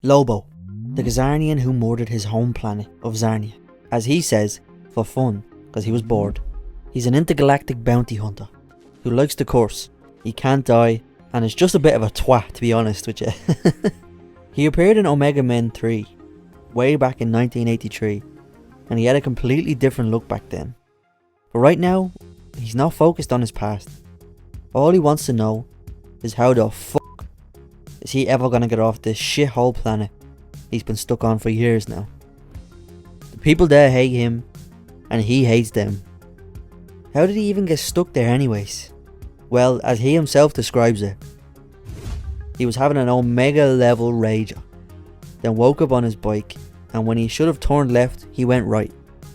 Lobo, the Gazarnian who murdered his home planet of Zarnia, as he says, for fun, because he was bored. He's an intergalactic bounty hunter who likes to curse. He can't die, and is just a bit of a twat, to be honest with you. He appeared in Omega Men 3, way back in 1983, and he had a completely different look back then. But right now, he's not focused on his past. All he wants to know is how the fuck is he ever gonna get off this shithole planet he's been stuck on for years now. The people there hate him, and he hates them. How did he even get stuck there anyways? Well, as he himself describes it, he was having an Omega level rager, then woke up on his bike, and when he should have turned left, he went right,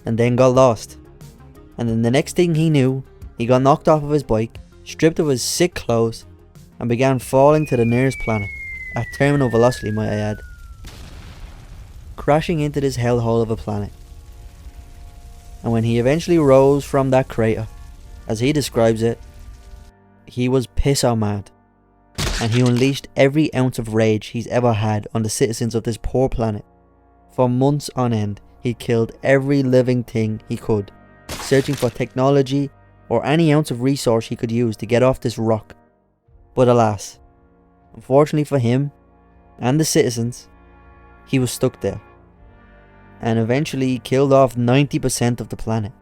and then got lost. And then the next thing he knew, he got knocked off of his bike, stripped of his sick clothes, and began falling to the nearest planet, at terminal velocity might I add, crashing into this hellhole of a planet. And when he eventually rose from that crater, as he describes it, he was piss-o mad, and he unleashed every ounce of rage he's ever had on the citizens of this poor planet. For months on end, he killed every living thing he could, searching for technology or any ounce of resource he could use to get off this rock. But alas, unfortunately for him and the citizens, he was stuck there, and eventually killed off 90% of the planet.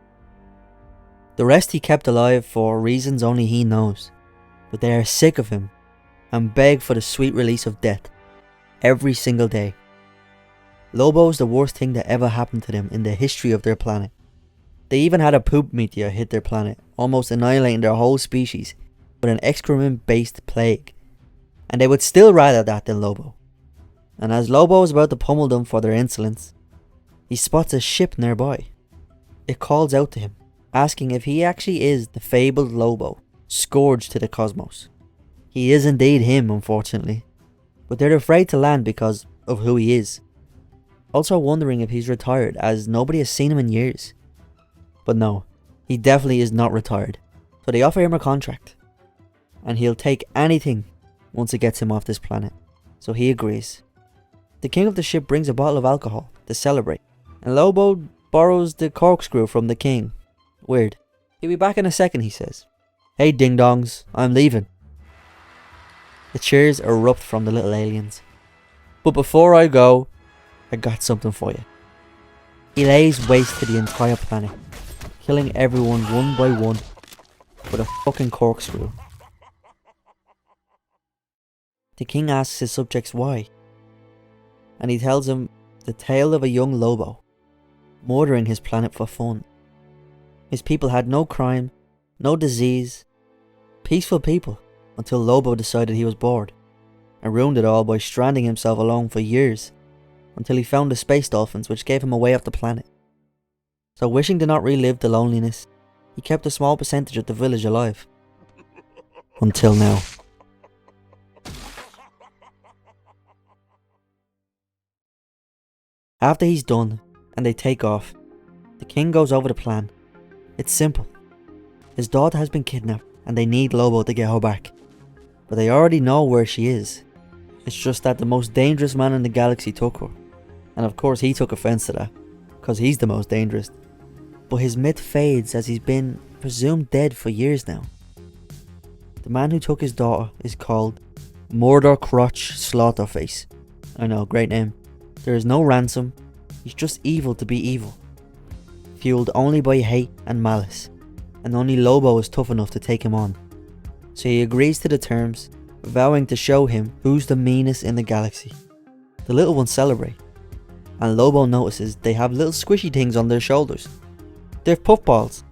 The rest he kept alive for reasons only he knows, but they are sick of him and beg for the sweet release of death every single day. Lobo is the worst thing that ever happened to them in the history of their planet. They even had a poop meteor hit their planet, almost annihilating their whole species with an excrement-based plague, and they would still rather that than Lobo. And as Lobo is about to pummel them for their insolence, he spots a ship nearby. It calls out to him, asking if he actually is the fabled Lobo, scourge to the cosmos. He is indeed him, unfortunately, but they're afraid to land because of who he is. Also wondering if he's retired, as nobody has seen him in years. But no, he definitely is not retired, so they offer him a contract, and he'll take anything once it gets him off this planet, so he agrees. The king of the ship brings a bottle of alcohol to celebrate, and Lobo borrows the corkscrew from the king. Weird. He'll be back in a second, he says. Hey ding dongs, I'm leaving. The cheers erupt from the little aliens. But before I go, I got something for you. He lays waste to the entire planet, killing everyone one by one with a fucking corkscrew. The king asks his subjects why, and he tells them the tale of a young Lobo murdering his planet for fun. His people had no crime, no disease, peaceful people, until Lobo decided he was bored and ruined it all by stranding himself alone for years until he found the space dolphins, which gave him a way off the planet. So wishing to not relive the loneliness, he kept a small percentage of the village alive. Until now. After he's done, and they take off, the king goes over the plan. It's simple. His daughter has been kidnapped, and they need Lobo to get her back. But they already know where she is. It's just that the most dangerous man in the galaxy took her. And of course he took offense to that, because he's the most dangerous. But his myth fades as he's been presumed dead for years now. The man who took his daughter is called Murder Crotch Slaughterface. I know, great name. There is no ransom, he's just evil to be evil. Fueled only by hate and malice, and only Lobo is tough enough to take him on. So he agrees to the terms, vowing to show him who's the meanest in the galaxy. The little ones celebrate, and Lobo notices they have little squishy things on their shoulders. They're puffballs.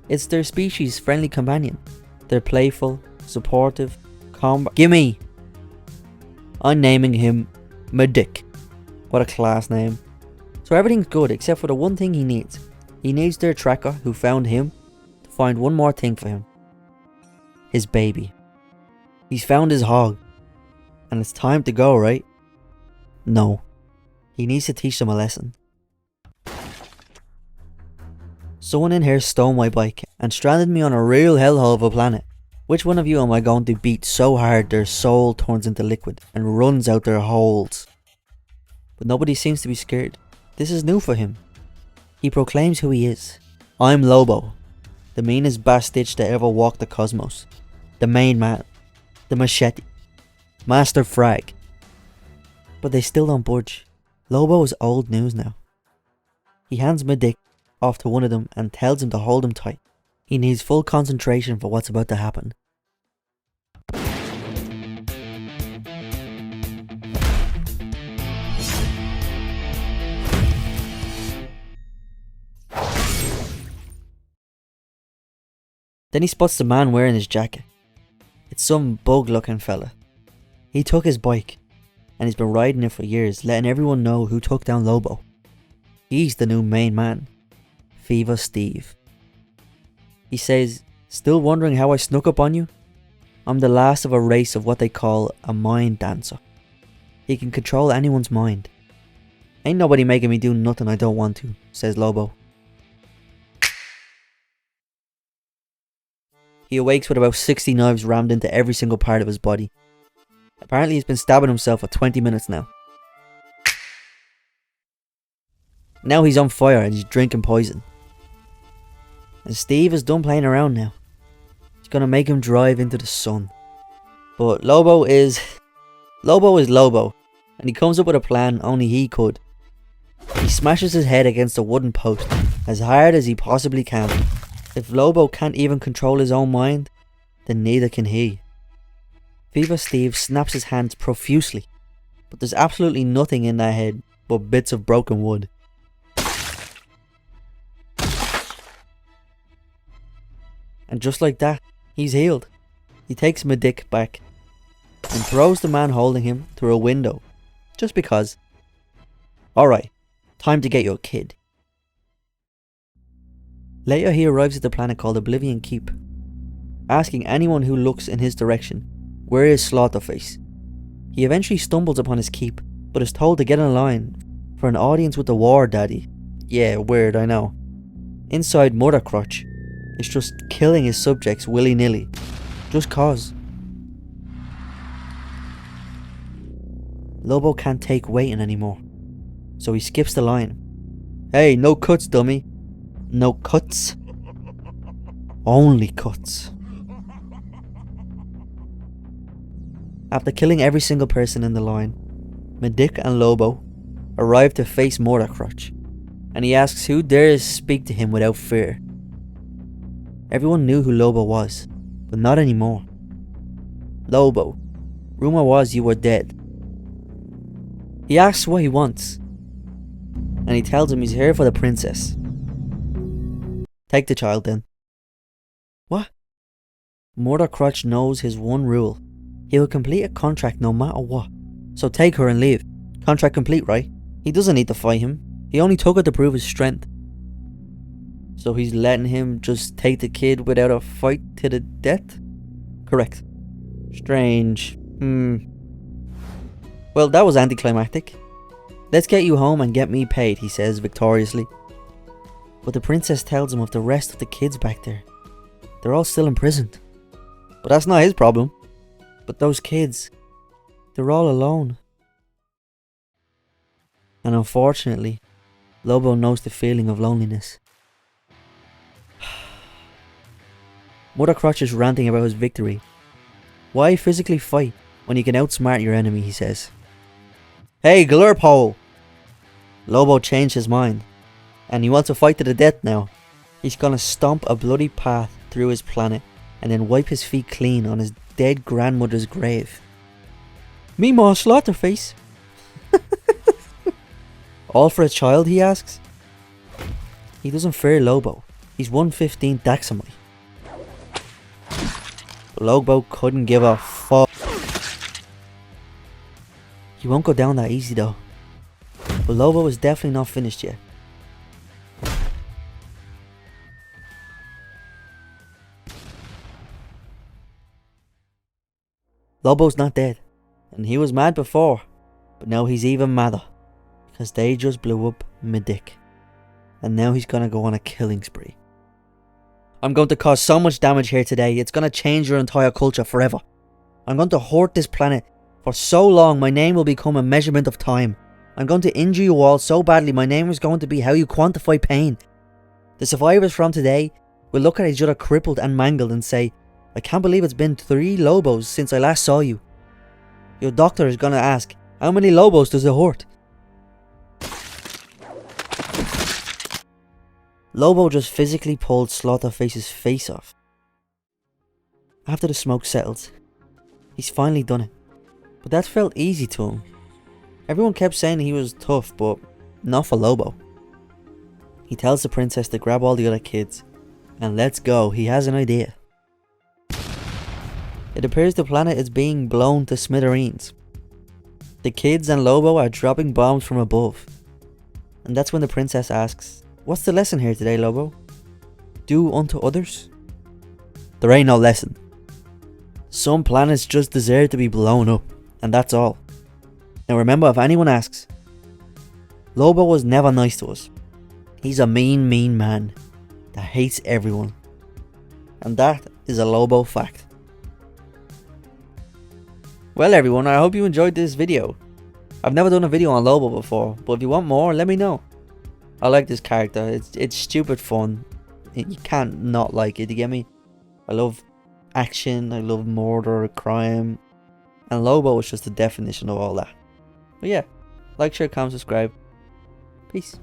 It's their species' friendly companion. They're playful, supportive, Gimme! I'm naming him Medic. What a class name. So everything's good except for the one thing he needs. He needs their tracker who found him to find one more thing for him. His baby. He's found his hog. And it's time to go, right? No. He needs to teach them a lesson. Someone in here stole my bike and stranded me on a real hellhole of a planet. Which one of you am I going to beat so hard their soul turns into liquid and runs out their holes? but nobody seems to be scared. This is new for him. He proclaims who he is. I'm Lobo, the meanest bastard that ever walked the cosmos. The main man. The machete. Master Frag. But they still don't budge. Lobo is old news now. He hands Midic off to one of them and tells him to hold him tight. He needs full concentration for what's about to happen. Then he spots the man wearing his jacket. It's some bug looking fella. He took his bike and he's been riding it for years, letting everyone know who took down Lobo. He's the new main man, Fever Steve. He says, still wondering how I snuck up on you? I'm the last of a race of what they call a mind dancer. He can control anyone's mind. Ain't nobody making me do nothing I don't want to, says Lobo. He awakes with about 60 knives rammed into every single part of his body. Apparently he's been stabbing himself for 20 minutes now. Now he's on fire and he's drinking poison. And Steve is done playing around now. He's gonna make him drive into the sun. But Lobo is Lobo, and he comes up with a plan only he could. He smashes his head against a wooden post as hard as he possibly can. If Lobo can't even control his own mind, then neither can he. Fever Steve snaps his hands profusely, but there's absolutely nothing in that head but bits of broken wood. And just like that, he's healed. He takes Midic back and throws the man holding him through a window, just because. Alright, time to get your kid. Later he arrives at the planet called Oblivion Keep, asking anyone who looks in his direction, where is Slaughterface? He eventually stumbles upon his keep, but is told to get in line for an audience with the War Daddy. Yeah, weird, I know. Inside, Mother Crotch is just killing his subjects willy-nilly, just cause. Lobo can't take waiting anymore, so he skips the line. Hey, no cuts, dummy. No cuts. Only cuts. After killing every single person in the line, Midic and Lobo arrive to face Mordecrotch, and he asks who dares speak to him without fear. Everyone knew who Lobo was, but not anymore. Lobo, rumor was you were dead. He asks what he wants, and he tells him he's here for the princess. Take the child then. What? Mordecrotch knows his one rule. He will complete a contract no matter what. So take her and leave. Contract complete, right? He doesn't need to fight him. He only took her to prove his strength. So he's letting him just take the kid without a fight to the death? Correct. Strange. Well, that was anticlimactic. Let's get you home and get me paid, he says victoriously. But the princess tells him of the rest of the kids back there. They're all still imprisoned. But that's not his problem. But those kids, they're all alone. And unfortunately, Lobo knows the feeling of loneliness. Mordecrotch is ranting about his victory. Why physically fight when you can outsmart your enemy, he says. Hey, Glurpole! Lobo changed his mind, and he wants to fight to the death now. He's gonna stomp a bloody path through his planet and then wipe his feet clean on his dead grandmother's grave. Meemaw Slaughterface! All for a child, he asks? He doesn't fear Lobo. He's 1/15 Daxamite. Lobo couldn't give a fuck. He won't go down that easy though. But Lobo is definitely not finished yet. Lobo's not dead, and he was mad before, but now he's even madder, because they just blew up Midic, and now he's gonna go on a killing spree. I'm going to cause so much damage here today, it's gonna change your entire culture forever. I'm going to haunt this planet for so long my name will become a measurement of time, I'm going to injure you all so badly my name is going to be how you quantify pain. The survivors from today will look at each other crippled and mangled and say, I can't believe it's been 3 Lobos since I last saw you. Your doctor is gonna ask, how many Lobos does it hurt? Lobo just physically pulled Slaughterface's face off. After the smoke settled, he's finally done it. But that felt easy to him. Everyone kept saying he was tough, but not for Lobo. He tells the princess to grab all the other kids, and let's go, he has an idea. It appears the planet is being blown to smithereens. The kids and Lobo are dropping bombs from above. And that's when the princess asks, what's the lesson here today, Lobo? Do unto others? There ain't no lesson. Some planets just deserve to be blown up, and that's all. Now remember, if anyone asks, Lobo was never nice to us. He's a mean man that hates everyone. And that is a Lobo fact. Well everyone, I hope you enjoyed this video. I've never done a video on Lobo before, but if you want more, let me know. I like this character, it's stupid fun. You can't not like it, you get me? I love action, I love murder, crime. And Lobo is just the definition of all that. But yeah, like, share, comment, subscribe. Peace.